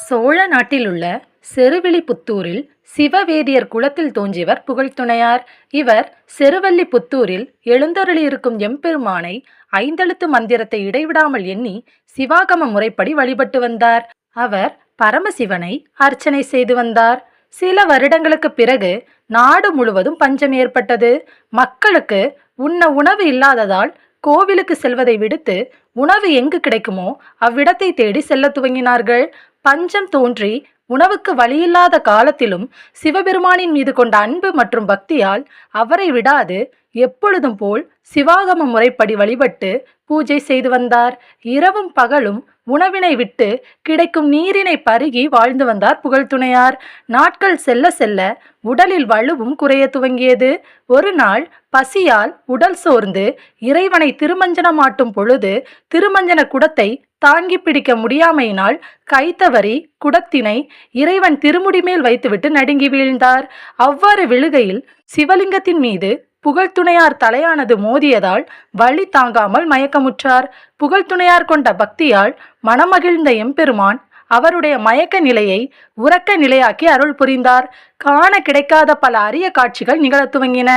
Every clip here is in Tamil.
சோழ நாட்டிலுள்ள செருவிலிபுத்தூரில் சிவவேதியர் குலத்தில் தோன்றியவர் புகழ்த்துணையார். இவர் செருவல்லிபுத்தூரில் எழுந்தருளியிருக்கும் எம்பெருமானை ஐந்தெழுத்து மந்திரத்தை இடைவிடாமல் எண்ணி சிவாகம முறைப்படி வழிபட்டு வந்தார். அவர் பரமசிவனை அர்ச்சனை செய்து வந்தார். சில வருடங்களுக்கு பிறகு நாடு முழுவதும் பஞ்சம் ஏற்பட்டது. மக்களுக்கு உண்ண உணவு இல்லாததால் கோவிலுக்கு செல்வதை விடுத்து உணவு எங்கு கிடைக்குமோ அவ்விடத்தை தேடி செல்ல துவங்கினார்கள். பஞ்சம் தோன்றி உணவுக்கு வழியில்லாத காலத்திலும் சிவபெருமானின் மீது கொண்ட அன்பு மற்றும் பக்தியால் அவரை விடாது எப்பொழுதும் போல் சிவாகம முறைப்படி வழிபட்டு பூஜை செய்து வந்தார். இரவும் பகலும் உணவினை விட்டு கிடைக்கும் நீரினை பருகி வாழ்ந்து வந்தார் புகழ்த்துணையார். நாட்கள் செல்ல செல்ல உடலில் வலுவும் குறைய துவங்கியது. ஒரு நாள் பசியால் உடல் சோர்ந்து இறைவனை திருமஞ்சனமாட்டும் பொழுது திருமஞ்சன குடத்தை தாங்கி பிடிக்க முடியாமையினால் கைத்தவறி குடத்தினை இறைவன் திருமுடி மேல் வைத்துவிட்டு நடுங்கி வீழ்ந்தார். அவ்வாறு விழுகையில் சிவலிங்கத்தின் மீது புகழ்த்துணையார் தலையானது மோதியதால் வலி தாங்காமல் மயக்கமுற்றார். புகழ்த்துணையார் கொண்ட பக்தியால் மனமகிழ்ந்த எம்பெருமான் அவருடைய மயக்க நிலையை உறக்க நிலையாக்கி அருள் புரிந்தார். காண கிடைக்காத பல அரிய காட்சிகள் நிகழத் துவங்கின.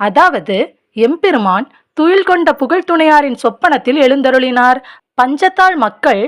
அதாவது எம்பெருமான் துயில் கொண்ட புகழ்த்துணையாரின் சொப்பனத்தில் எழுந்தருளினார். பஞ்சத்தால் மக்கள்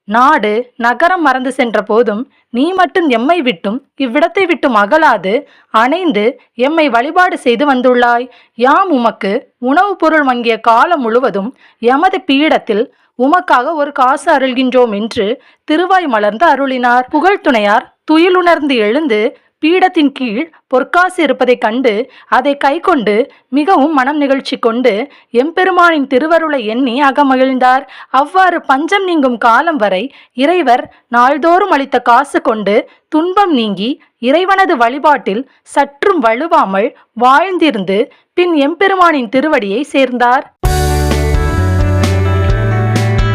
நாடு நகரம் மறந்து சென்ற போதும் நீ மட்டும் எம்மை விட்டும் இவ்விடத்தை விட்டும் அகலாது அணைந்து எம்மை வழிபாடு செய்து வந்துள்ளாய். யாம் உமக்கு உணவுப் பொருள் வங்கிய காலம் முழுவதும் எமது பீடத்தில் உமக்காக ஒரு காசு அருள்கின்றோம் என்று திருவாய் மலர்ந்து அருளினார். புகழ்த்துணையார் துயிலுணர்ந்து எழுந்து பீடத்தின் கீழ் பொற்காசு இருப்பதை கண்டு அதை கை கொண்டு மிகவும் மனம் நிகழ்ச்சி கொண்டு எம்பெருமானின் திருவருளை எண்ணி அகமகிழ்ந்தார். அவ்வாறு பஞ்சம் நீங்கும் காலம் வரை இறைவர் நாள்தோறும் அளித்த காசு கொண்டு துன்பம் நீங்கி இறைவனது வழிபாட்டில் சற்றும் வலுவாமல் வாழ்ந்திருந்து பின் எம்பெருமானின் திருவடியை சேர்ந்தார்.